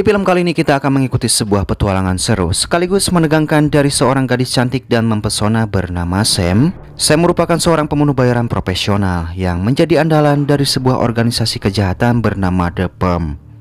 Di film kali ini kita akan mengikuti sebuah petualangan seru sekaligus menegangkan dari seorang gadis cantik dan mempesona bernama Sam. Sam merupakan seorang pembunuh bayaran profesional yang menjadi andalan dari sebuah organisasi kejahatan bernama The Firm.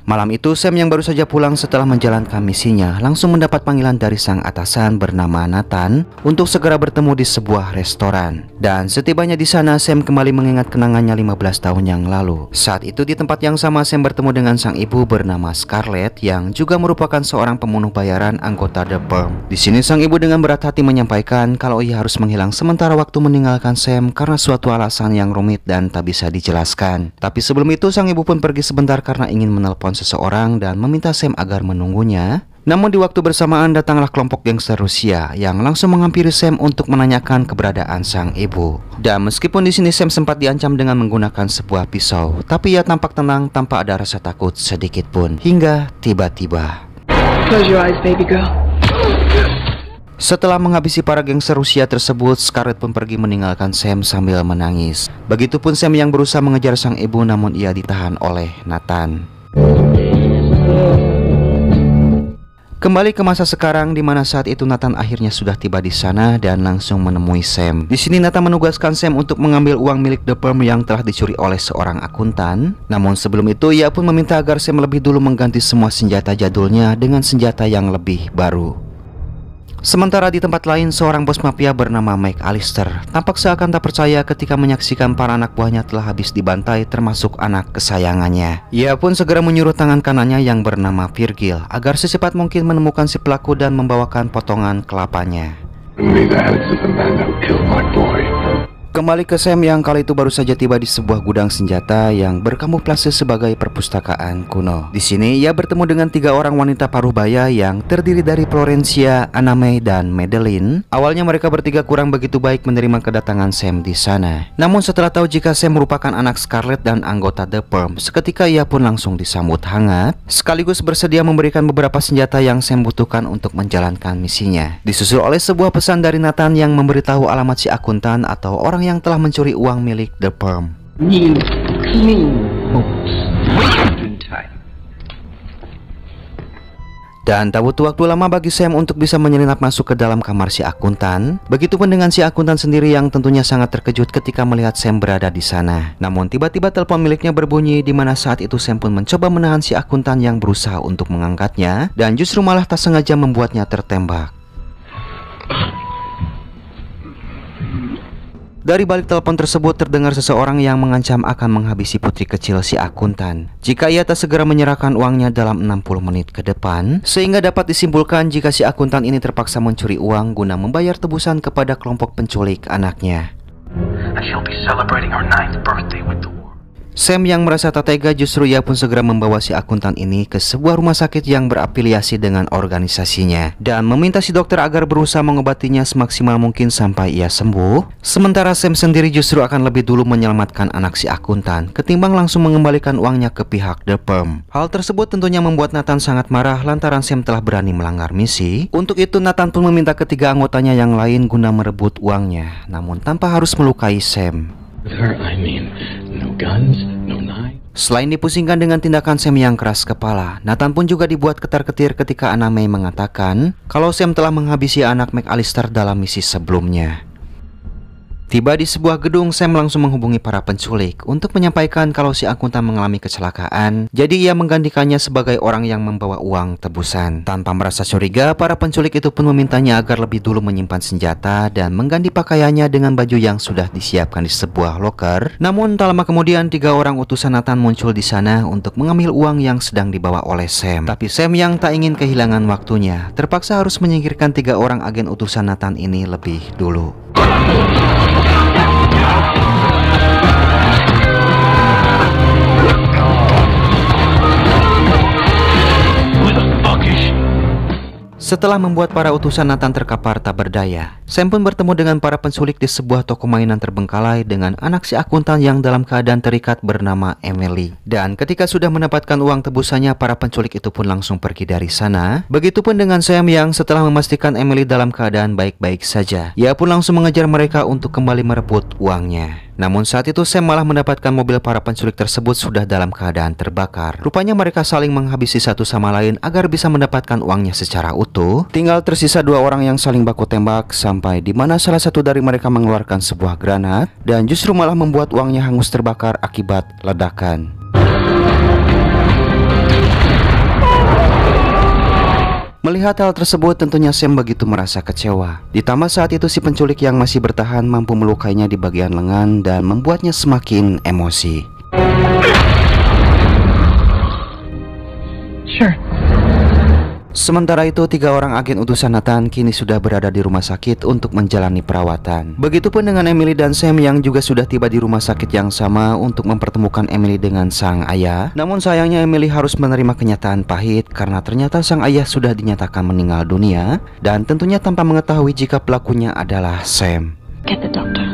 Malam itu Sam yang baru saja pulang setelah menjalankan misinya langsung mendapat panggilan dari sang atasan bernama Nathan untuk segera bertemu di sebuah restoran. Dan setibanya di sana Sam kembali mengingat kenangannya 15 tahun yang lalu. Saat itu di tempat yang sama Sam bertemu dengan sang ibu bernama Scarlett yang juga merupakan seorang pembunuh bayaran anggota The Firm. Di sini sang ibu dengan berat hati menyampaikan kalau ia harus menghilang sementara waktu meninggalkan Sam karena suatu alasan yang rumit dan tak bisa dijelaskan. Tapi sebelum itu sang ibu pun pergi sebentar karena ingin menelpon seseorang dan meminta Sam agar menunggunya. Namun di waktu bersamaan datanglah kelompok gangster Rusia yang langsung menghampiri Sam untuk menanyakan keberadaan sang ibu. Dan meskipun di sini Sam sempat diancam dengan menggunakan sebuah pisau, tapi ia tampak tenang tanpa ada rasa takut sedikit pun. Hingga tiba-tiba Close your eyes, baby girl. setelah menghabisi para gangster Rusia tersebut, Scarlett pun pergi meninggalkan Sam sambil menangis. Begitupun Sam yang berusaha mengejar sang ibu namun ia ditahan oleh Nathan. Kembali ke masa sekarang di mana saat itu Nathan akhirnya sudah tiba di sana dan langsung menemui Sam. Di sini Nathan menugaskan Sam untuk mengambil uang milik The Firm yang telah dicuri oleh seorang akuntan. Namun sebelum itu ia pun meminta agar Sam lebih dulu mengganti semua senjata jadulnya dengan senjata yang lebih baru. Sementara di tempat lain, seorang bos mafia bernama Mike Allister tampak seakan tak percaya ketika menyaksikan para anak buahnya telah habis dibantai termasuk anak kesayangannya. Ia pun segera menyuruh tangan kanannya yang bernama Virgil agar secepat mungkin menemukan si pelaku dan membawakan potongan kelapanya. Kembali ke Sam yang kali itu baru saja tiba di sebuah gudang senjata yang berkamuflase sebagai perpustakaan kuno. Di sini ia bertemu dengan 3 orang wanita paruh baya yang terdiri dari Florencia, Anna-May, dan Madeline. Awalnya mereka bertiga kurang begitu baik menerima kedatangan Sam di sana. Namun setelah tahu jika Sam merupakan anak Scarlett dan anggota The Firm, seketika ia pun langsung disambut hangat, sekaligus bersedia memberikan beberapa senjata yang Sam butuhkan untuk menjalankan misinya. Disusul oleh sebuah pesan dari Nathan yang memberitahu alamat si akuntan atau orang yang telah mencuri uang milik The Firm. Dan tak butuh waktu lama bagi Sam untuk bisa menyelinap masuk ke dalam kamar si akuntan. Begitupun dengan si akuntan sendiri yang tentunya sangat terkejut ketika melihat Sam berada di sana. Namun tiba-tiba telepon miliknya berbunyi, di mana saat itu Sam pun mencoba menahan si akuntan yang berusaha untuk mengangkatnya dan justru malah tak sengaja membuatnya tertembak. Dari balik telepon tersebut terdengar seseorang yang mengancam akan menghabisi putri kecil si akuntan jika ia tak segera menyerahkan uangnya dalam 60 menit ke depan. Sehingga dapat disimpulkan jika si akuntan ini terpaksa mencuri uang guna membayar tebusan kepada kelompok penculik anaknya. Sam yang merasa tak tega justru ia pun segera membawa si akuntan ini ke sebuah rumah sakit yang berafiliasi dengan organisasinya dan meminta si dokter agar berusaha mengobatinya semaksimal mungkin sampai ia sembuh. Sementara Sam sendiri justru akan lebih dulu menyelamatkan anak si akuntan ketimbang langsung mengembalikan uangnya ke pihak The Firm. Hal tersebut tentunya membuat Nathan sangat marah lantaran Sam telah berani melanggar misi. Untuk itu Nathan pun meminta ketiga anggotanya yang lain guna merebut uangnya, namun tanpa harus melukai Sam. Selain dipusingkan dengan tindakan Sam yang keras kepala, Nathan pun juga dibuat ketar-ketir ketika Anna-May mengatakan kalau Sam telah menghabisi anak McAllister dalam misi sebelumnya. Tiba di sebuah gedung, Sam langsung menghubungi para penculik untuk menyampaikan kalau si akuntan mengalami kecelakaan. Jadi ia menggantikannya sebagai orang yang membawa uang tebusan. Tanpa merasa curiga, para penculik itu pun memintanya agar lebih dulu menyimpan senjata dan mengganti pakaiannya dengan baju yang sudah disiapkan di sebuah loker. Namun tak lama kemudian 3 orang utusan Nathan muncul di sana untuk mengambil uang yang sedang dibawa oleh Sam. Tapi Sam yang tak ingin kehilangan waktunya terpaksa harus menyingkirkan 3 orang agen utusan Nathan ini lebih dulu. Setelah membuat para utusan Nathan terkapar tak berdaya, Sam pun bertemu dengan para penculik di sebuah toko mainan terbengkalai dengan anak si akuntan yang dalam keadaan terikat bernama Emily. Dan ketika sudah mendapatkan uang tebusannya, para penculik itu pun langsung pergi dari sana. Begitupun dengan Sam yang setelah memastikan Emily dalam keadaan baik-baik saja, ia pun langsung mengejar mereka untuk kembali merebut uangnya. Namun saat itu Sam malah mendapatkan mobil para penculik tersebut sudah dalam keadaan terbakar. Rupanya mereka saling menghabisi satu sama lain agar bisa mendapatkan uangnya secara utuh. Tinggal tersisa dua orang yang saling baku tembak sampai di mana salah satu dari mereka mengeluarkan sebuah granat dan justru malah membuat uangnya hangus terbakar akibat ledakan. Melihat hal tersebut tentunya Sam begitu merasa kecewa. Ditambah saat itu si penculik yang masih bertahan mampu melukainya di bagian lengan dan membuatnya semakin emosi. Sure. Sementara itu, 3 orang agen utusan Nathan kini sudah berada di rumah sakit untuk menjalani perawatan. Begitupun dengan Emily dan Sam yang juga sudah tiba di rumah sakit yang sama untuk mempertemukan Emily dengan sang ayah. Namun sayangnya Emily harus menerima kenyataan pahit karena ternyata sang ayah sudah dinyatakan meninggal dunia dan tentunya tanpa mengetahui jika pelakunya adalah Sam. Get the doctor.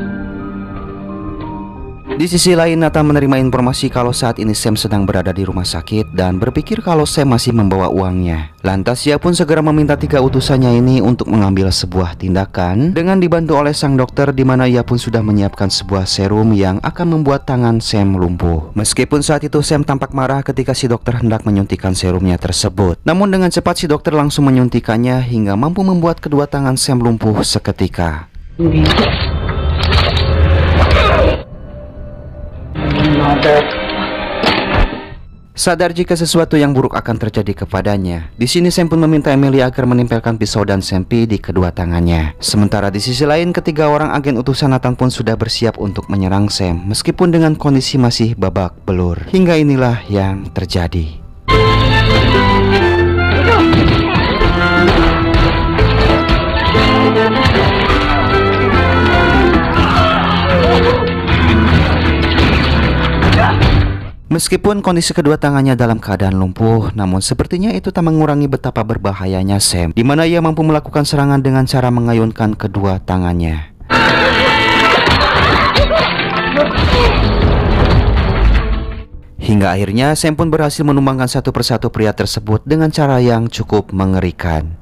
Di sisi lain, Nathan menerima informasi kalau saat ini Sam sedang berada di rumah sakit dan berpikir kalau Sam masih membawa uangnya. Lantas ia pun segera meminta 3 utusannya ini untuk mengambil sebuah tindakan dengan dibantu oleh sang dokter, di mana ia pun sudah menyiapkan sebuah serum yang akan membuat tangan Sam lumpuh. Meskipun saat itu Sam tampak marah ketika si dokter hendak menyuntikkan serumnya tersebut. Namun dengan cepat si dokter langsung menyuntikannya hingga mampu membuat kedua tangan Sam lumpuh seketika. Sadar jika sesuatu yang buruk akan terjadi kepadanya, di sini Sam pun meminta Emily agar menempelkan pisau dan sempi di kedua tangannya. Sementara di sisi lain, ketiga orang agen utusan Nathan pun sudah bersiap untuk menyerang Sam, meskipun dengan kondisi masih babak belur. Hingga inilah yang terjadi. Meskipun kondisi kedua tangannya dalam keadaan lumpuh, namun sepertinya itu tak mengurangi betapa berbahayanya Sam, di mana ia mampu melakukan serangan dengan cara mengayunkan kedua tangannya. Hingga akhirnya Sam pun berhasil menumbangkan satu persatu pria tersebut dengan cara yang cukup mengerikan.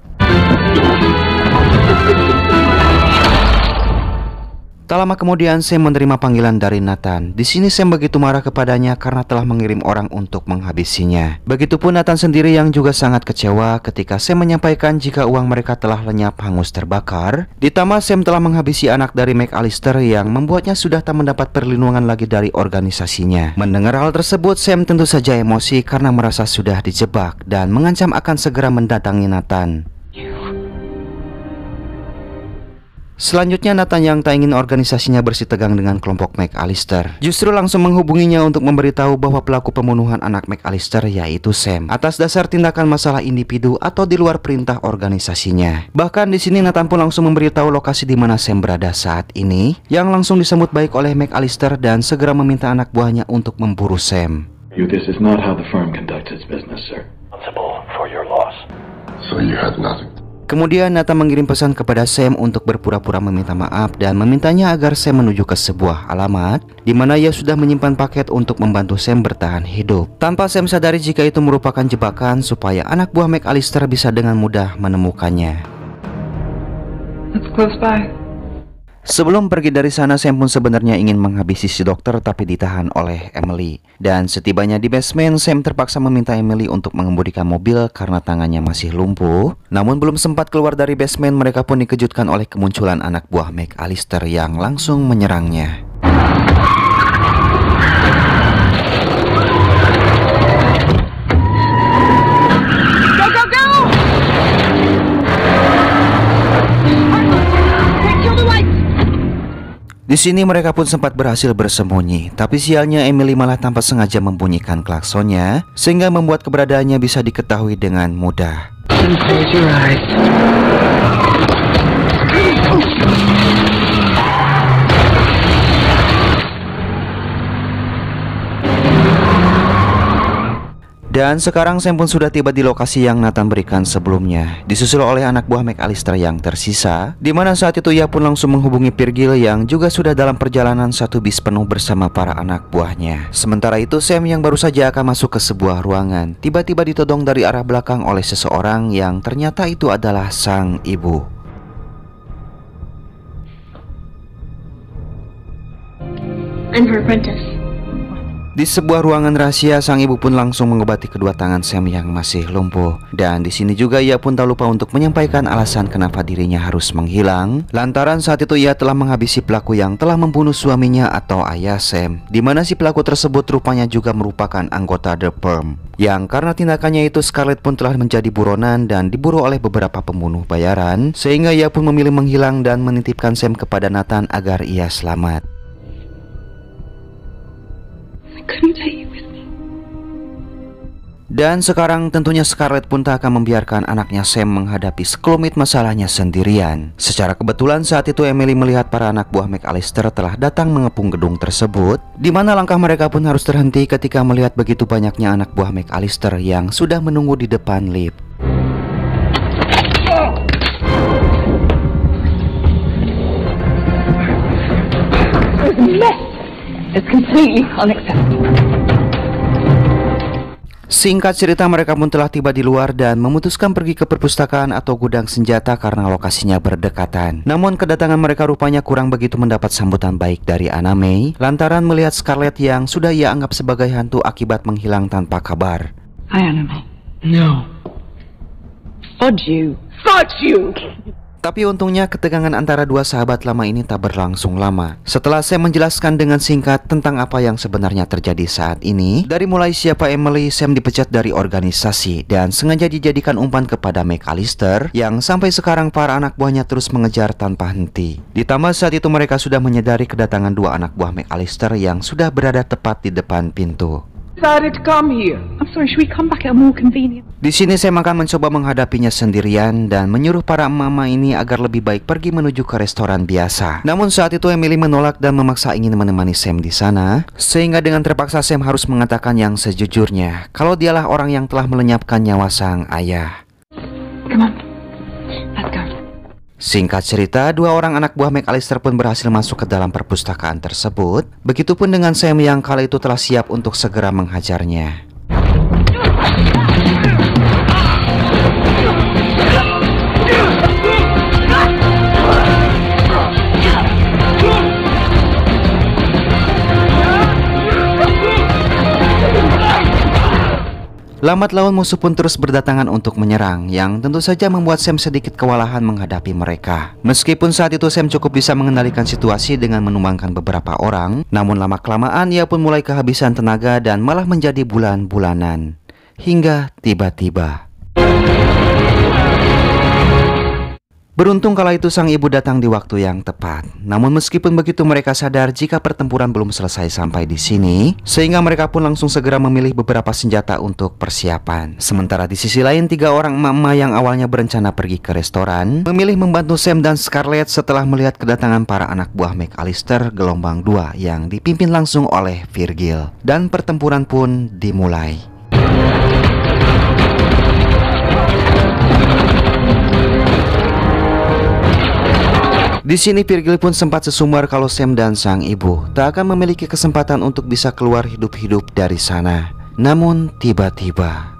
Tak lama kemudian Sam menerima panggilan dari Nathan. Di sini Sam begitu marah kepadanya karena telah mengirim orang untuk menghabisinya. Begitupun Nathan sendiri yang juga sangat kecewa ketika Sam menyampaikan jika uang mereka telah lenyap hangus terbakar. Ditambah Sam telah menghabisi anak dari McAllister yang membuatnya sudah tak mendapat perlindungan lagi dari organisasinya. Mendengar hal tersebut, Sam tentu saja emosi karena merasa sudah dijebak dan mengancam akan segera mendatangi Nathan. Selanjutnya Nathan yang tak ingin organisasinya bersitegang dengan kelompok McAllister justru langsung menghubunginya untuk memberitahu bahwa pelaku pembunuhan anak McAllister yaitu Sam, atas dasar tindakan masalah individu atau di luar perintah organisasinya. Bahkan di sini Nathan pun langsung memberitahu lokasi di mana Sam berada saat ini, yang langsung disambut baik oleh McAllister dan segera meminta anak buahnya untuk memburu Sam. This is not how the firm conducts its business, sir. Responsible for your loss. So you had nothing. Kemudian Nathan mengirim pesan kepada Sam untuk berpura-pura meminta maaf dan memintanya agar Sam menuju ke sebuah alamat di mana ia sudah menyimpan paket untuk membantu Sam bertahan hidup. Tanpa Sam sadari jika itu merupakan jebakan supaya anak buah McAllister bisa dengan mudah menemukannya. It's close by. Sebelum pergi dari sana, Sam pun sebenarnya ingin menghabisi si dokter tapi ditahan oleh Emily. Dan setibanya di basement, Sam terpaksa meminta Emily untuk mengemudikan mobil karena tangannya masih lumpuh. Namun belum sempat keluar dari basement, mereka pun dikejutkan oleh kemunculan anak buah McAllister yang langsung menyerangnya. Di sini mereka pun sempat berhasil bersembunyi, tapi sialnya Emily malah tanpa sengaja membunyikan klaksonnya, sehingga membuat keberadaannya bisa diketahui dengan mudah. Close your eyes. Dan sekarang Sam pun sudah tiba di lokasi yang Nathan berikan sebelumnya, disusul oleh anak buah McAllister yang tersisa, di mana saat itu ia pun langsung menghubungi Virgil yang juga sudah dalam perjalanan satu bis penuh bersama para anak buahnya. Sementara itu Sam yang baru saja akan masuk ke sebuah ruangan, tiba-tiba ditodong dari arah belakang oleh seseorang yang ternyata itu adalah sang ibu. I'm her apprentice. Di sebuah ruangan rahasia, sang ibu pun langsung mengobati kedua tangan Sam yang masih lumpuh. Dan di sini juga ia pun tak lupa untuk menyampaikan alasan kenapa dirinya harus menghilang. Lantaran saat itu ia telah menghabisi pelaku yang telah membunuh suaminya atau ayah Sam. Di mana si pelaku tersebut rupanya juga merupakan anggota The Firm. Yang karena tindakannya itu Scarlett pun telah menjadi buronan dan diburu oleh beberapa pembunuh bayaran. Sehingga ia pun memilih menghilang dan menitipkan Sam kepada Nathan agar ia selamat. Dan sekarang tentunya Scarlett pun tak akan membiarkan anaknya Sam menghadapi sekelumit masalahnya sendirian. Secara kebetulan saat itu Emily melihat para anak buah McAllister telah datang mengepung gedung tersebut, di mana langkah mereka pun harus terhenti ketika melihat begitu banyaknya anak buah McAllister yang sudah menunggu di depan lift. It's completely unacceptable. Singkat cerita mereka pun telah tiba di luar dan memutuskan pergi ke perpustakaan atau gudang senjata karena lokasinya berdekatan. Namun kedatangan mereka rupanya kurang begitu mendapat sambutan baik dari Anna May lantaran melihat Scarlett yang sudah ia anggap sebagai hantu akibat menghilang tanpa kabar. Hi, Anna May. No. Fudge you. Fudge you! Tapi untungnya ketegangan antara dua sahabat lama ini tak berlangsung lama. Setelah Sam menjelaskan dengan singkat tentang apa yang sebenarnya terjadi saat ini, dari mulai siapa Emily, Sam dipecat dari organisasi dan sengaja dijadikan umpan kepada McAllister yang sampai sekarang para anak buahnya terus mengejar tanpa henti. Ditambah saat itu mereka sudah menyadari kedatangan dua anak buah McAllister yang sudah berada tepat di depan pintu. Decided to come here. I'm sorry, should we come back at a more convenient? Di sini Sam akan mencoba menghadapinya sendirian dan menyuruh para mama ini agar lebih baik pergi menuju ke restoran biasa. Namun saat itu Emily menolak dan memaksa ingin menemani Sam di sana, sehingga dengan terpaksa Sam harus mengatakan yang sejujurnya kalau dialah orang yang telah melenyapkan nyawa sang ayah. Come on, let's go. Singkat cerita, dua orang anak buah McAllister pun berhasil masuk ke dalam perpustakaan tersebut. Begitupun dengan Sam yang kala itu telah siap untuk segera menghajarnya. Lambat laun musuh pun terus berdatangan untuk menyerang, yang tentu saja membuat Sam sedikit kewalahan menghadapi mereka. Meskipun saat itu Sam cukup bisa mengendalikan situasi dengan menumbangkan beberapa orang, namun lama-kelamaan ia pun mulai kehabisan tenaga dan malah menjadi bulan-bulanan. Hingga tiba-tiba beruntung kala itu sang ibu datang di waktu yang tepat. Namun meskipun begitu mereka sadar jika pertempuran belum selesai sampai di sini, sehingga mereka pun langsung segera memilih beberapa senjata untuk persiapan. Sementara di sisi lain, tiga orang emak-emak yang awalnya berencana pergi ke restoran memilih membantu Sam dan Scarlett setelah melihat kedatangan para anak buah McAllister gelombang 2 yang dipimpin langsung oleh Virgil. Dan pertempuran pun dimulai. Di sini Virgil pun sempat sesumbar kalau Sam dan sang ibu tak akan memiliki kesempatan untuk bisa keluar hidup-hidup dari sana. Namun tiba-tiba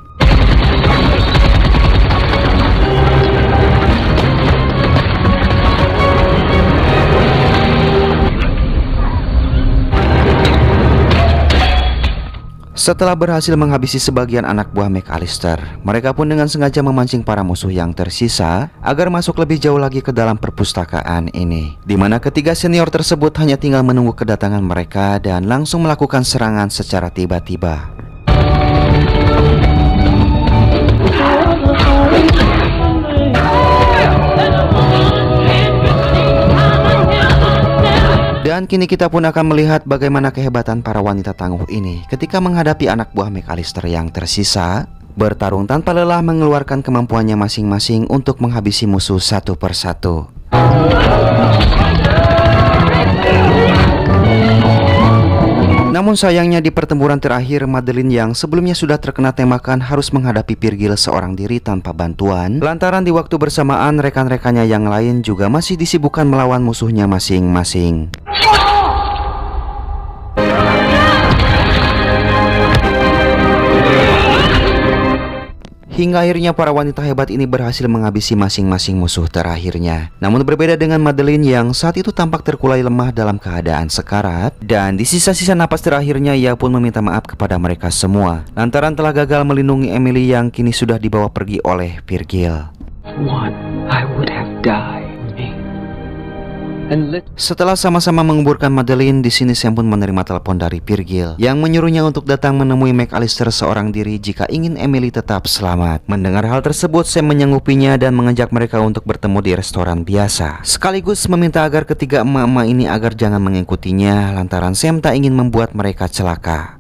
setelah berhasil menghabisi sebagian anak buah McAllister, mereka pun dengan sengaja memancing para musuh yang tersisa agar masuk lebih jauh lagi ke dalam perpustakaan ini. Di mana ketiga senior tersebut hanya tinggal menunggu kedatangan mereka dan langsung melakukan serangan secara tiba-tiba. Dan kini kita pun akan melihat bagaimana kehebatan para wanita tangguh ini ketika menghadapi anak buah McAllister yang tersisa, bertarung tanpa lelah mengeluarkan kemampuannya masing-masing untuk menghabisi musuh satu persatu. Namun Namun sayangnya di pertempuran terakhir, Madeline yang sebelumnya sudah terkena tembakan harus menghadapi Virgil seorang diri tanpa bantuan, lantaran di waktu bersamaan rekan-rekannya yang lain juga masih disibukkan melawan musuhnya masing-masing. Hingga akhirnya para wanita hebat ini berhasil menghabisi masing-masing musuh terakhirnya. Namun berbeda dengan Madeline yang saat itu tampak terkulai lemah dalam keadaan sekarat, dan di sisa-sisa napas terakhirnya ia pun meminta maaf kepada mereka semua lantaran telah gagal melindungi Emily yang kini sudah dibawa pergi oleh Virgil. I would have died. Setelah sama-sama menguburkan Madeline, di sini Sam pun menerima telepon dari Virgil yang menyuruhnya untuk datang menemui McAllister seorang diri jika ingin Emily tetap selamat. Mendengar hal tersebut, Sam menyanggupinya dan mengajak mereka untuk bertemu di restoran biasa, sekaligus meminta agar ketiga emak-emak ini agar jangan mengikutinya lantaran Sam tak ingin membuat mereka celaka.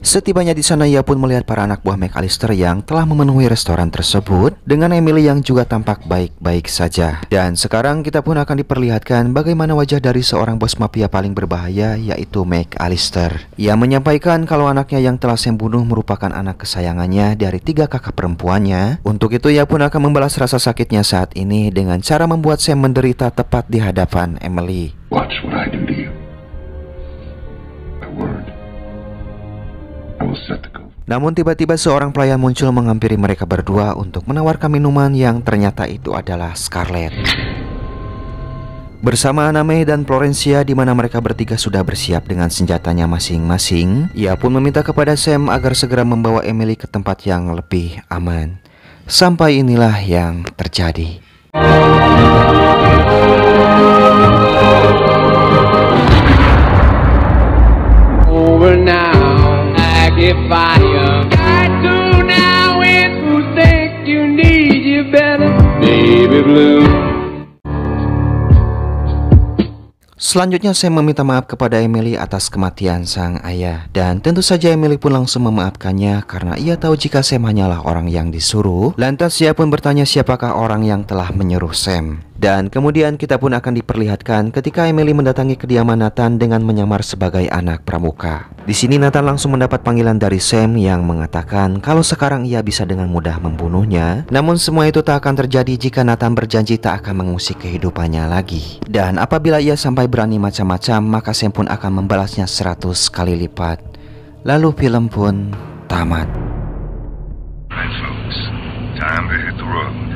Setibanya di sana, ia pun melihat para anak buah McAllister yang telah memenuhi restoran tersebut dengan Emily yang juga tampak baik-baik saja. Dan sekarang kita pun akan diperlihatkan bagaimana wajah dari seorang bos mafia paling berbahaya, yaitu McAllister. Ia menyampaikan kalau anaknya yang telah Sam bunuh merupakan anak kesayangannya dari 3 kakak perempuannya. Untuk itu ia pun akan membalas rasa sakitnya saat ini dengan cara membuat Sam menderita tepat di hadapan Emily. Watch what I do to you. My word. Namun tiba-tiba seorang pelayan muncul menghampiri mereka berdua untuk menawarkan minuman yang ternyata itu adalah Scarlett. Bersama Aname dan Florencia, di mana mereka bertiga sudah bersiap dengan senjatanya masing-masing, ia pun meminta kepada Sam agar segera membawa Emily ke tempat yang lebih aman. Sampai inilah yang terjadi. Over now. Fire. I do now and who think you need you better, baby blue. Selanjutnya Sam meminta maaf kepada Emily atas kematian sang ayah, dan tentu saja Emily pun langsung memaafkannya karena ia tahu jika Sam hanyalah orang yang disuruh. Lantas ia pun bertanya siapakah orang yang telah menyuruh Sam. Dan kemudian kita pun akan diperlihatkan ketika Emily mendatangi kediaman Nathan dengan menyamar sebagai anak pramuka. Di sini Nathan langsung mendapat panggilan dari Sam yang mengatakan kalau sekarang ia bisa dengan mudah membunuhnya. Namun semua itu tak akan terjadi jika Nathan berjanji tak akan mengusik kehidupannya lagi. Dan apabila ia sampai berani macam-macam, maka Sam pun akan membalasnya 100 kali lipat. Lalu film pun tamat. Right, folks. Time to hit the road.